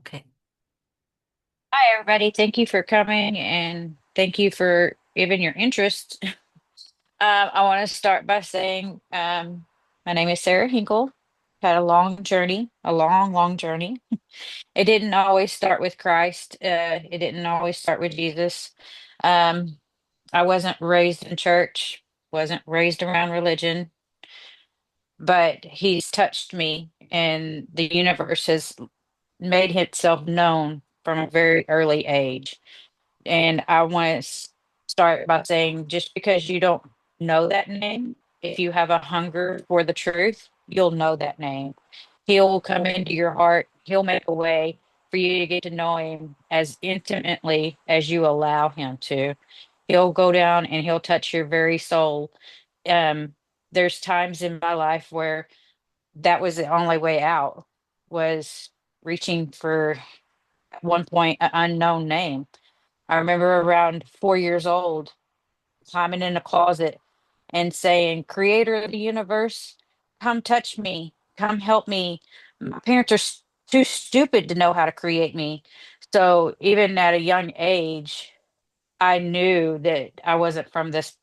Okay. Hi, everybody. Thank you for coming and thank you for giving your interest. I want to start by saying my name is Sarah Hinkle. Had a long journey, a long, long journey. It didn't always start with Christ. It didn't always start with Jesus. Um, I wasn't raised in church, wasn't raised around religion, but He's touched me, and the universe has made itself known from a very early age. And I want to start by saying just because you don't know that name, if you have a hunger for the truth, you'll know that name. He'll come into your heart, he'll make a way for you to get to know him as intimately as you allow him to. He'll go down and he'll touch your very soul. Um, there's times in my life where that was the only way out was reaching for at one point an unknown name. I remember around 4 years old, climbing in a closet and saying, Creator of the universe, come touch me, come help me. My parents are too stupid to know how to create me. So even at a young age, I knew that I wasn't from this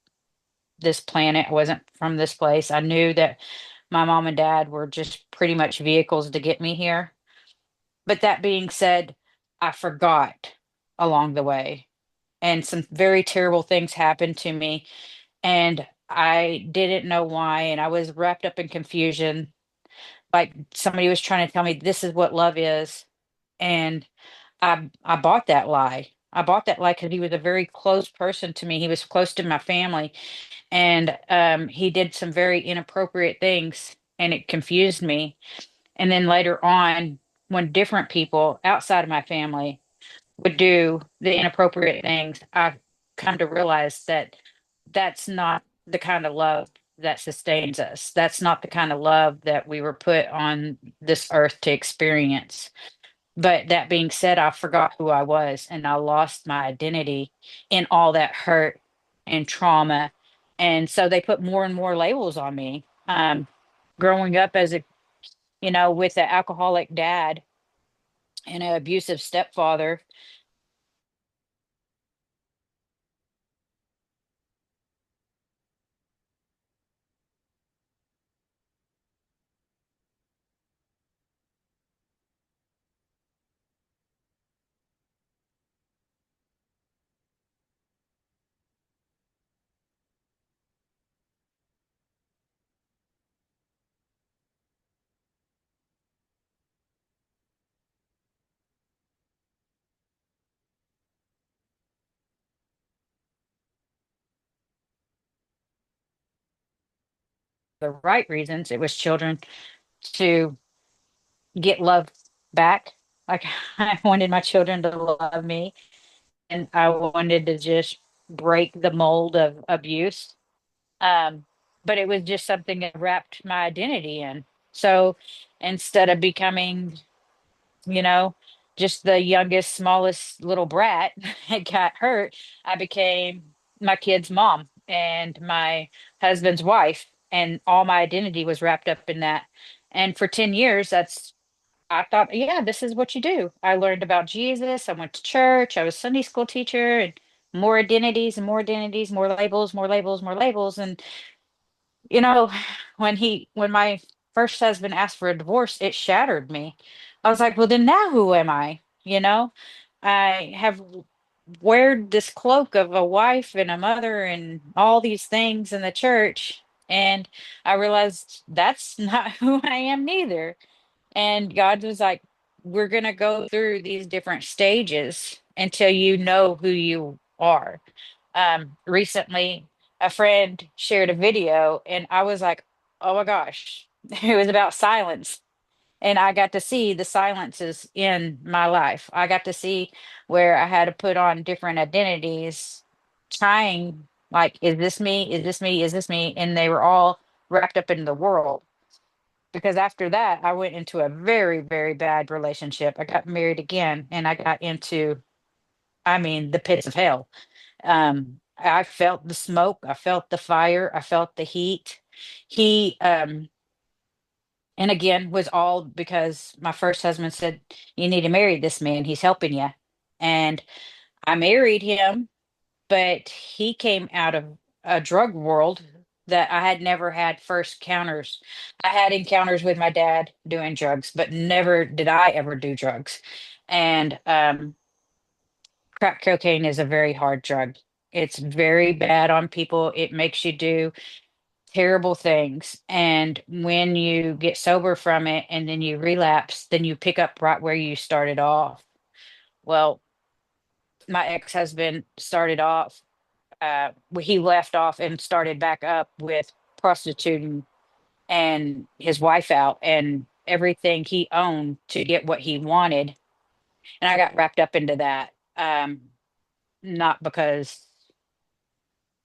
planet, I wasn't from this place. I knew that my mom and dad were just pretty much vehicles to get me here. But that being said, I forgot along the way, and some very terrible things happened to me, and I didn't know why, and I was wrapped up in confusion, like somebody was trying to tell me this is what love is. And I bought that lie. I bought that lie because he was a very close person to me. He was close to my family, and he did some very inappropriate things, and it confused me. And then later on, when different people outside of my family would do the inappropriate things, I've come to realize that that's not the kind of love that sustains us. That's not the kind of love that we were put on this earth to experience. But that being said, I forgot who I was and I lost my identity in all that hurt and trauma. And so they put more and more labels on me. Growing up as a, with an alcoholic dad and an abusive stepfather, the right reasons, it was children to get love back. Like I wanted my children to love me, and I wanted to just break the mold of abuse. Um, but it was just something that wrapped my identity in. So instead of becoming, you know, just the youngest, smallest little brat that got hurt, I became my kid's mom and my husband's wife, and all my identity was wrapped up in that. And for 10 years, I thought, yeah, this is what you do. I learned about Jesus. I went to church. I was a Sunday school teacher, and more identities and more identities, more labels, more labels, more labels. And you know, when my first husband asked for a divorce, it shattered me. I was like, well, then now who am I? I have weared this cloak of a wife and a mother and all these things in the church, and I realized that's not who I am neither. And God was like, we're going to go through these different stages until you know who you are. Recently, a friend shared a video, and I was like, oh my gosh, it was about silence. And I got to see the silences in my life. I got to see where I had to put on different identities, trying, like, is this me? Is this me? Is this me? And they were all wrapped up in the world, because after that I went into a very, very bad relationship. I got married again, and I got into, I mean, the pits of hell. I felt the smoke, I felt the fire, I felt the heat. He And again, was all because my first husband said, "You need to marry this man. He's helping you." And I married him, but he came out of a drug world that I had never had first encounters. I had encounters with my dad doing drugs, but never did I ever do drugs. And crack cocaine is a very hard drug. It's very bad on people. It makes you do terrible things. And when you get sober from it and then you relapse, then you pick up right where you started off. Well, my ex-husband started off, he left off and started back up with prostituting and his wife out and everything he owned to get what he wanted. And I got wrapped up into that. Not because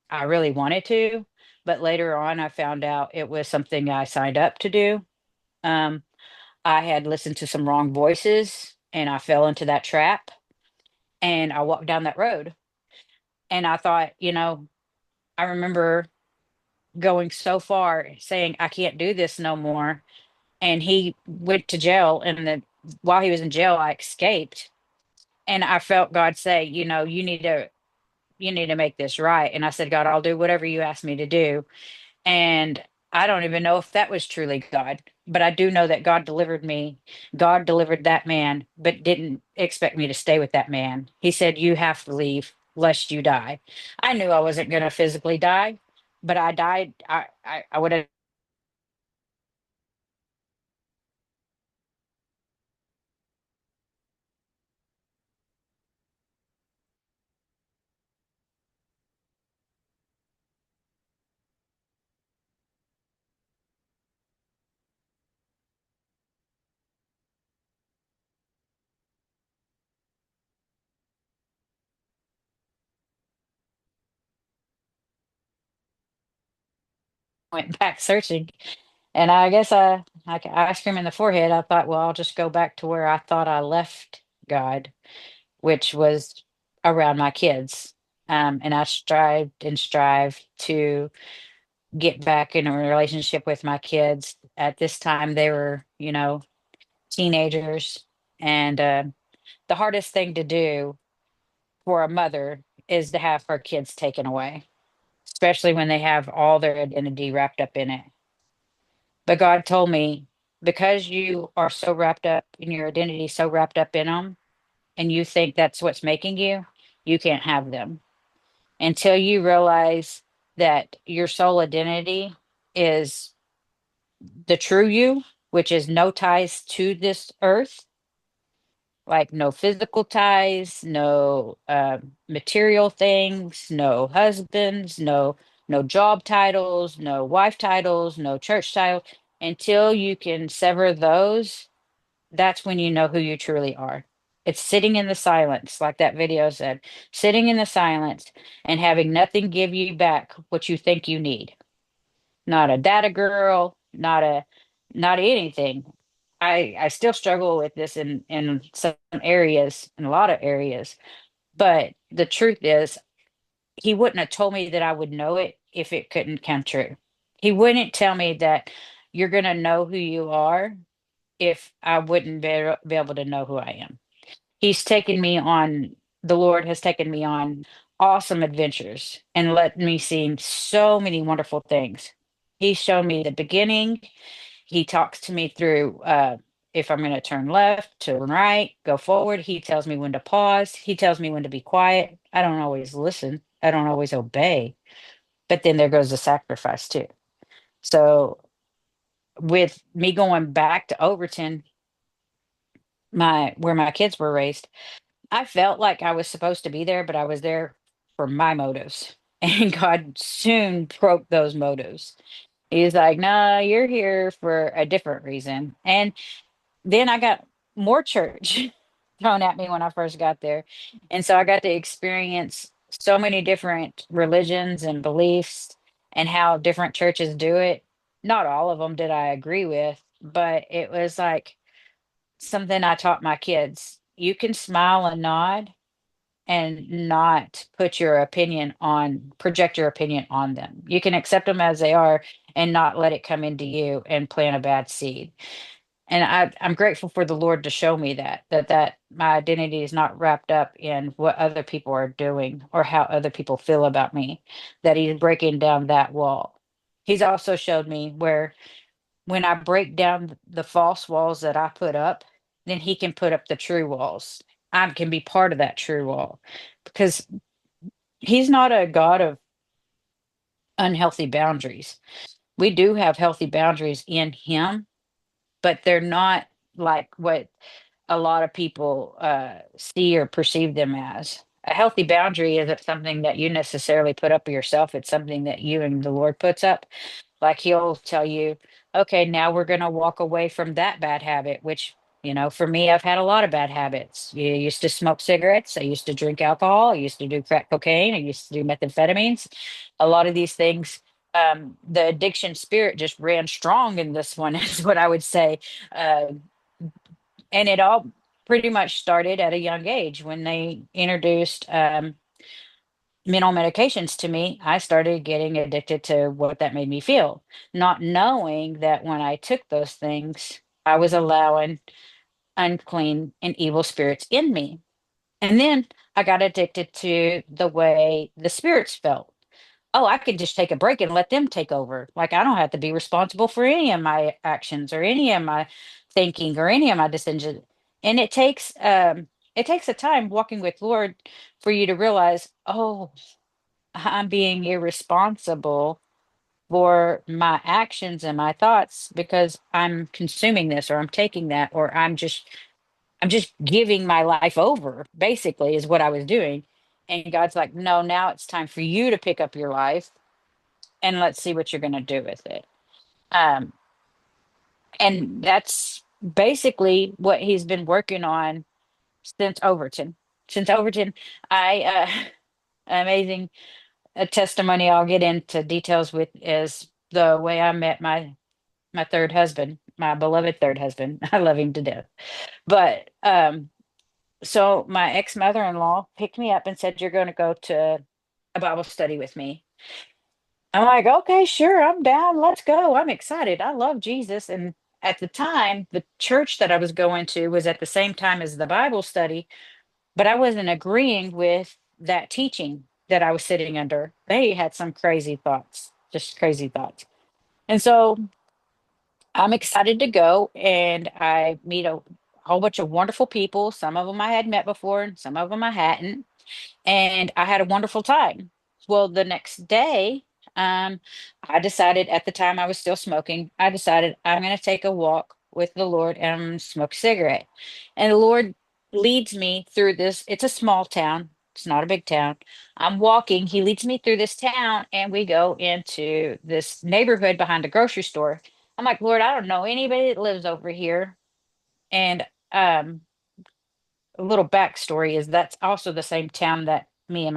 I really wanted to, but later on I found out it was something I signed up to do. Um, I had listened to some wrong voices and I fell into that trap and I walked down that road. And I thought, I remember going so far saying, I can't do this no more. And he went to jail. And then while he was in jail, I escaped. And I felt God say, you need to make this right. And I said, God, I'll do whatever you ask me to do. And I don't even know if that was truly God, but I do know that God delivered me. God delivered that man, but didn't expect me to stay with that man. He said, "You have to leave lest you die." I knew I wasn't going to physically die, but I died. I would have went back searching. And I guess like ice cream in the forehead, I thought, well, I'll just go back to where I thought I left God, which was around my kids. And I strived and strived to get back in a relationship with my kids. At this time, they were, teenagers. And the hardest thing to do for a mother is to have her kids taken away, especially when they have all their identity wrapped up in it. But God told me, because you are so wrapped up in your identity, so wrapped up in them, and you think that's what's making you, you can't have them until you realize that your soul identity is the true you, which is no ties to this earth, like no physical ties, no material things, no husbands, no job titles, no wife titles, no church title. Until you can sever those, that's when you know who you truly are. It's sitting in the silence, like that video said, sitting in the silence and having nothing give you back what you think you need. Not a data girl, not anything. I still struggle with this in some areas, in a lot of areas. But the truth is, he wouldn't have told me that I would know it if it couldn't come true. He wouldn't tell me that you're going to know who you are if I wouldn't be able to know who I am. He's taken me on, the Lord has taken me on awesome adventures and let me see so many wonderful things. He's shown me the beginning. He talks to me through if I'm going to turn left, turn right, go forward. He tells me when to pause. He tells me when to be quiet. I don't always listen, I don't always obey. But then there goes the sacrifice too. So, with me going back to Overton, my where my kids were raised, I felt like I was supposed to be there, but I was there for my motives. And God soon broke those motives. He's like, "No, you're here for a different reason." And then I got more church thrown at me when I first got there. And so I got to experience so many different religions and beliefs and how different churches do it. Not all of them did I agree with, but it was like something I taught my kids. You can smile and nod and not project your opinion on them. You can accept them as they are and not let it come into you and plant a bad seed. And I'm grateful for the Lord to show me that my identity is not wrapped up in what other people are doing or how other people feel about me, that He's breaking down that wall. He's also showed me where when I break down the false walls that I put up, then He can put up the true walls. I can be part of that true wall because He's not a God of unhealthy boundaries. We do have healthy boundaries in Him, but they're not like what a lot of people see or perceive them as. A healthy boundary isn't something that you necessarily put up yourself. It's something that you and the Lord puts up. Like He'll tell you, okay, now we're going to walk away from that bad habit, which, for me, I've had a lot of bad habits. You used to smoke cigarettes. I used to drink alcohol. I used to do crack cocaine. I used to do methamphetamines. A lot of these things, the addiction spirit just ran strong in this one, is what I would say. Uh, and it all pretty much started at a young age when they introduced mental medications to me. I started getting addicted to what that made me feel, not knowing that when I took those things, I was allowing unclean and evil spirits in me. And then I got addicted to the way the spirits felt. Oh, I could just take a break and let them take over. Like I don't have to be responsible for any of my actions or any of my thinking or any of my decisions. And it takes a time walking with Lord for you to realize, oh, I'm being irresponsible for my actions and my thoughts because I'm consuming this or I'm taking that or I'm just giving my life over, basically, is what I was doing. And God's like, no, now it's time for you to pick up your life and let's see what you're going to do with it. Um, and that's basically what He's been working on since Overton. Since Overton, amazing a testimony I'll get into details with is the way I met my third husband, my beloved third husband. I love him to death. But so my ex mother-in-law picked me up and said, "You're going to go to a Bible study with me." I'm like, "Okay, sure, I'm down. Let's go. I'm excited. I love Jesus." And at the time, the church that I was going to was at the same time as the Bible study, but I wasn't agreeing with that teaching that I was sitting under. They had some crazy thoughts, just crazy thoughts. And so I'm excited to go and I meet a whole bunch of wonderful people. Some of them I had met before and some of them I hadn't, and I had a wonderful time. Well, the next day, um, I decided at the time I was still smoking, I decided I'm going to take a walk with the Lord and I'm going to smoke a cigarette. And the Lord leads me through this. It's a small town, it's not a big town. I'm walking, He leads me through this town, and we go into this neighborhood behind a grocery store. I'm like, Lord, I don't know anybody that lives over here. And um, a little backstory is that's also the same town that me and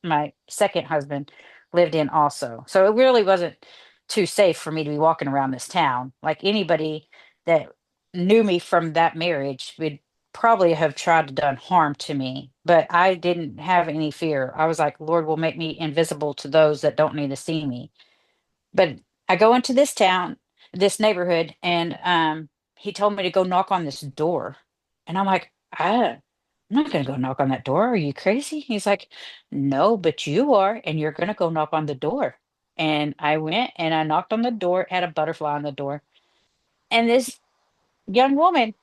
my second husband lived in also. So it really wasn't too safe for me to be walking around this town. Like anybody that knew me from that marriage would probably have tried to done harm to me, but I didn't have any fear. I was like, Lord will make me invisible to those that don't need to see me. But I go into this town, this neighborhood, and he told me to go knock on this door. And I'm like, I'm not going to go knock on that door. Are you crazy? He's like, no, but you are, and you're going to go knock on the door. And I went and I knocked on the door, had a butterfly on the door. And this young woman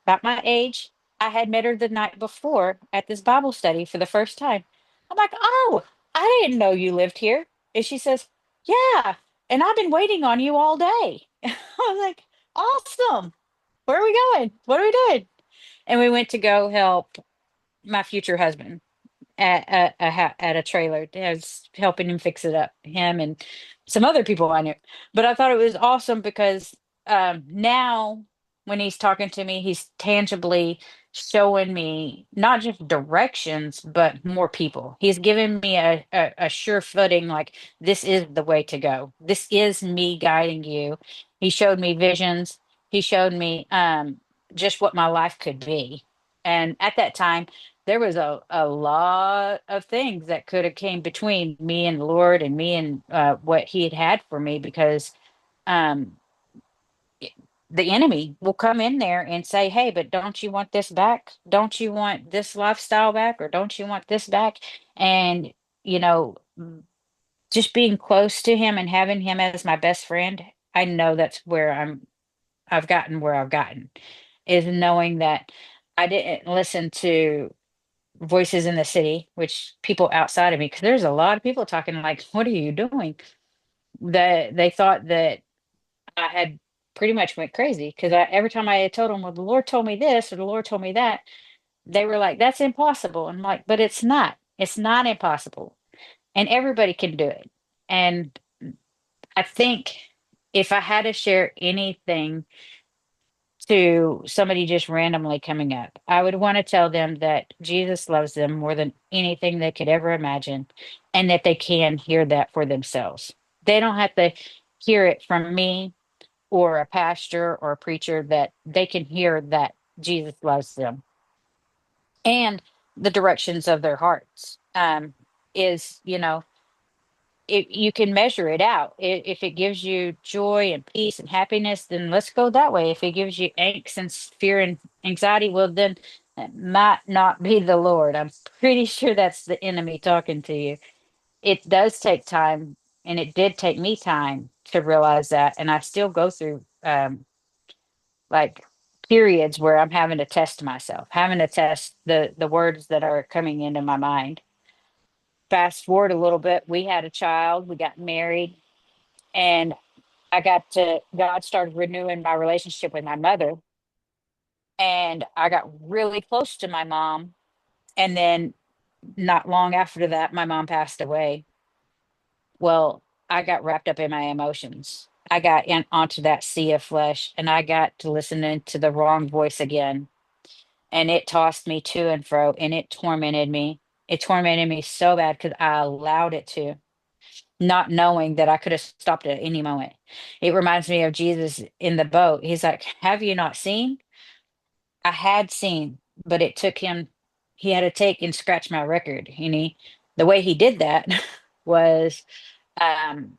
about my age. I had met her the night before at this Bible study for the first time. I'm like, oh, I didn't know you lived here. And she says, yeah, and I've been waiting on you all day. I was like, awesome. Where are we going? What are we doing? And we went to go help my future husband at a trailer. I was helping him fix it up, him and some other people I knew. But I thought it was awesome because now when he's talking to me, he's tangibly showing me not just directions, but more people. He's given me a sure footing, like this is the way to go. This is me guiding you. He showed me visions. He showed me just what my life could be. And at that time, there was a lot of things that could have came between me and the Lord and me and what he had for me because um i- the enemy will come in there and say, hey, but don't you want this back? Don't you want this lifestyle back? Or don't you want this back? And, you know, just being close to him and having him as my best friend, I know that's where I've gotten where I've gotten is knowing that I didn't listen to voices in the city, which people outside of me, because there's a lot of people talking like, what are you doing? That they thought that I had pretty much went crazy because every time I had told them, well, the Lord told me this or the Lord told me that, they were like, that's impossible. I'm like, but it's not. It's not impossible. And everybody can do it. And I think if I had to share anything to somebody just randomly coming up, I would want to tell them that Jesus loves them more than anything they could ever imagine and that they can hear that for themselves. They don't have to hear it from me or a pastor or a preacher, that they can hear that Jesus loves them and the directions of their hearts. Is, you know, you can measure it out. If it gives you joy and peace and happiness, then let's go that way. If it gives you angst and fear and anxiety, well, then that might not be the Lord. I'm pretty sure that's the enemy talking to you. It does take time, and it did take me time to realize that. And I still go through like periods where I'm having to test myself, having to test the words that are coming into my mind. Fast forward a little bit, we had a child, we got married, and God started renewing my relationship with my mother. And I got really close to my mom. And then not long after that, my mom passed away. Well, I got wrapped up in my emotions. I got onto that sea of flesh and I got to listening to the wrong voice again. And it tossed me to and fro and it tormented me. It tormented me so bad because I allowed it to, not knowing that I could have stopped at any moment. It reminds me of Jesus in the boat. He's like, have you not seen? I had seen, but it took him, he had to take and scratch my record. And the way he did that was um,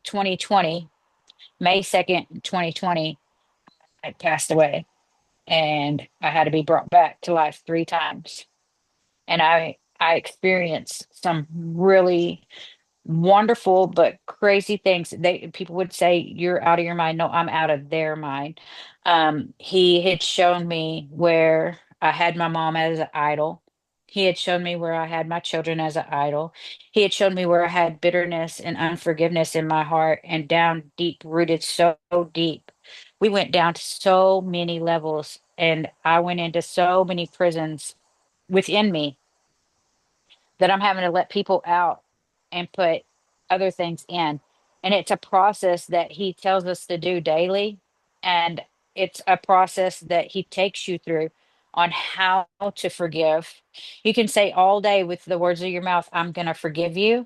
2020, May 2nd, 2020, I passed away and I had to be brought back to life 3 times. And I experienced some really wonderful but crazy things. They people would say you're out of your mind. No, I'm out of their mind. He had shown me where I had my mom as an idol. He had shown me where I had my children as an idol. He had shown me where I had bitterness and unforgiveness in my heart and down deep rooted so deep. We went down to so many levels and I went into so many prisons within me that I'm having to let people out and put other things in. And it's a process that he tells us to do daily. And it's a process that he takes you through on how to forgive. You can say all day with the words of your mouth, I'm going to forgive you.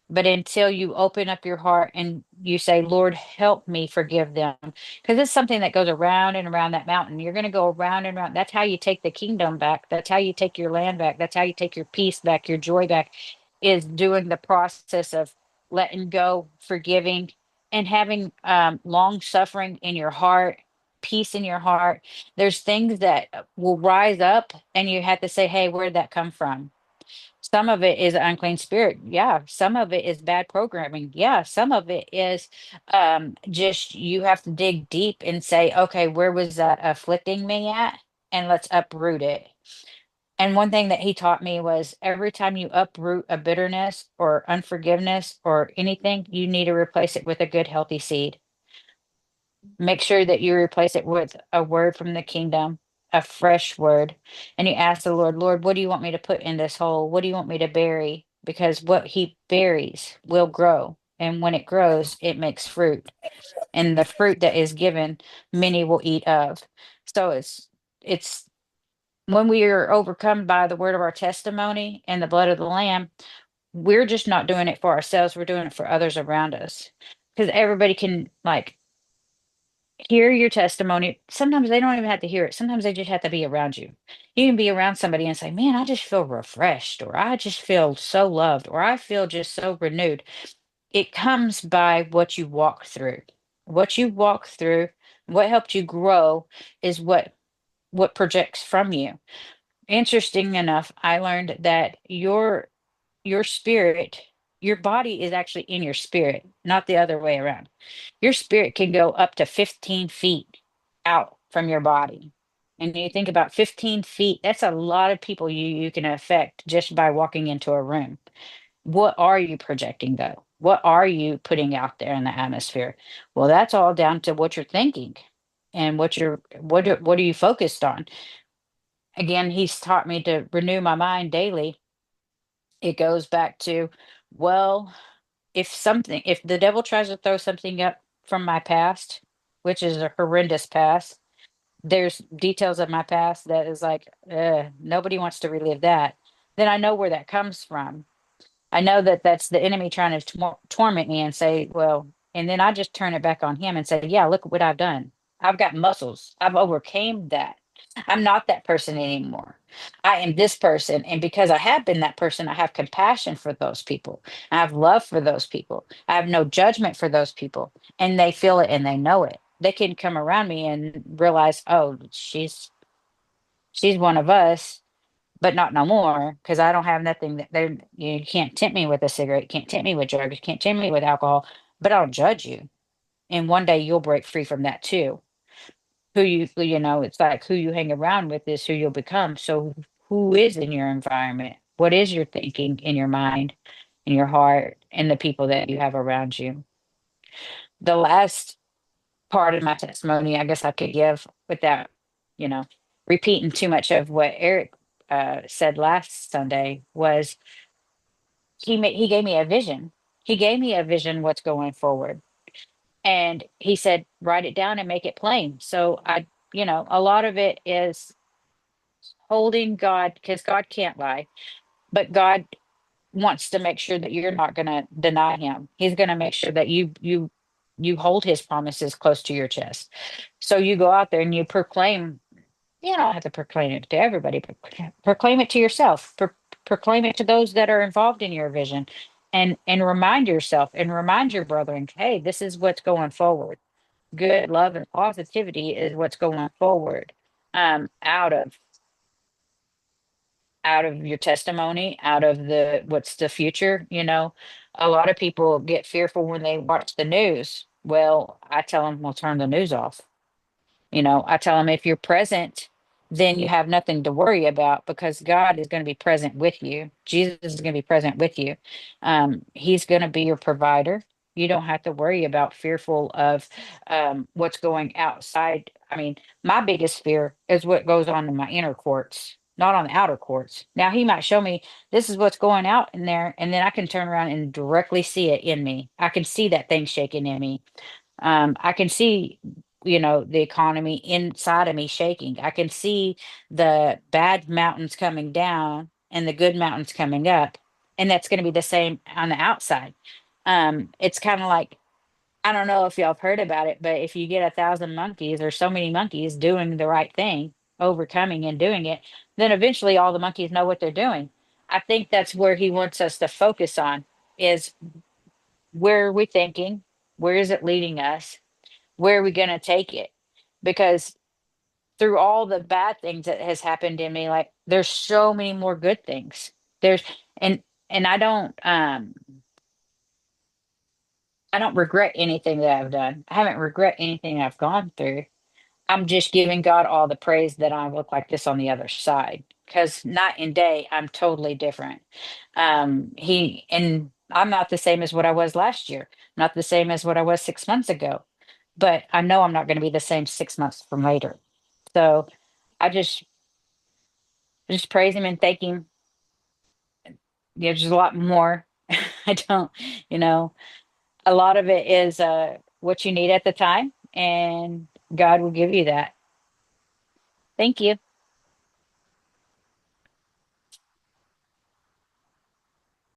But until you open up your heart and you say, Lord, help me forgive them. Because it's something that goes around and around that mountain. You're going to go around and around. That's how you take the kingdom back. That's how you take your land back. That's how you take your peace back, your joy back, is doing the process of letting go, forgiving, and having long suffering in your heart, peace in your heart. There's things that will rise up, and you have to say, hey, where did that come from? Some of it is unclean spirit. Yeah. Some of it is bad programming. Yeah. Some of it is just you have to dig deep and say, okay, where was that afflicting me at? And let's uproot it. And one thing that he taught me was every time you uproot a bitterness or unforgiveness or anything, you need to replace it with a good, healthy seed. Make sure that you replace it with a word from the kingdom, a fresh word. And you ask the Lord, Lord, what do you want me to put in this hole? What do you want me to bury? Because what he buries will grow. And when it grows, it makes fruit. And the fruit that is given, many will eat of. So it's when we are overcome by the word of our testimony and the blood of the Lamb, we're just not doing it for ourselves. We're doing it for others around us. Because everybody can like hear your testimony. Sometimes they don't even have to hear it. Sometimes they just have to be around you. You can be around somebody and say, "Man, I just feel refreshed," or "I just feel so loved," or "I feel just so renewed." It comes by what you walk through. What you walk through, what helped you grow is what projects from you. Interesting enough, I learned that your spirit, your body is actually in your spirit, not the other way around. Your spirit can go up to 15 feet out from your body. And you think about 15 feet, that's a lot of people you can affect just by walking into a room. What are you projecting though? What are you putting out there in the atmosphere? Well, that's all down to what you're thinking and what are you focused on? Again, he's taught me to renew my mind daily. It goes back to, well, if the devil tries to throw something up from my past, which is a horrendous past, there's details of my past that is like, nobody wants to relive that. Then I know where that comes from. I know that that's the enemy trying to torment me and say, well, and then I just turn it back on him and say, yeah, look what I've done. I've got muscles. I've overcame that. I'm not that person anymore. I am this person. And because I have been that person, I have compassion for those people. I have love for those people. I have no judgment for those people. And they feel it and they know it. They can come around me and realize, oh, she's one of us, but not no more, because I don't have nothing that they, you can't tempt me with a cigarette, can't tempt me with drugs, can't tempt me with alcohol, but I'll judge you. And one day you'll break free from that too. It's like who you hang around with is who you'll become. So who is in your environment? What is your thinking in your mind, in your heart, and the people that you have around you? The last part of my testimony, I guess I could give without, you know, repeating too much of what Eric said last Sunday was he gave me a vision. He gave me a vision what's going forward. And he said, write it down and make it plain. So a lot of it is holding God because God can't lie, but God wants to make sure that you're not going to deny him. He's going to make sure that you hold his promises close to your chest. So you go out there and you proclaim. You don't have to proclaim it to everybody, but proclaim it to yourself. Proclaim it to those that are involved in your vision, and remind yourself and remind your brethren, hey, this is what's going forward. Good love and positivity is what's going forward. Out of your testimony, out of the what's the future. A lot of people get fearful when they watch the news. Well, I tell them, well, turn the news off. I tell them if you're present, then you have nothing to worry about because God is going to be present with you. Jesus is going to be present with you. He's going to be your provider. You don't have to worry about fearful of what's going outside. I mean, my biggest fear is what goes on in my inner courts, not on the outer courts. Now, he might show me this is what's going out in there, and then I can turn around and directly see it in me. I can see that thing shaking in me. I can see, the economy inside of me shaking. I can see the bad mountains coming down and the good mountains coming up. And that's going to be the same on the outside. It's kind of like, I don't know if y'all have heard about it, but if you get 1,000 monkeys or so many monkeys doing the right thing, overcoming and doing it, then eventually all the monkeys know what they're doing. I think that's where he wants us to focus on is where are we thinking? Where is it leading us? Where are we going to take it? Because through all the bad things that has happened in me, like there's so many more good things. There's and and I don't regret anything that I've done. I haven't regret anything I've gone through. I'm just giving God all the praise that I look like this on the other side. Because night and day, I'm totally different. I'm not the same as what I was last year, not the same as what I was 6 months ago. But I know I'm not going to be the same 6 months from later. So I just praise him and thank him. There's a lot more. I don't, you know, a lot of it is what you need at the time, and God will give you that. Thank you.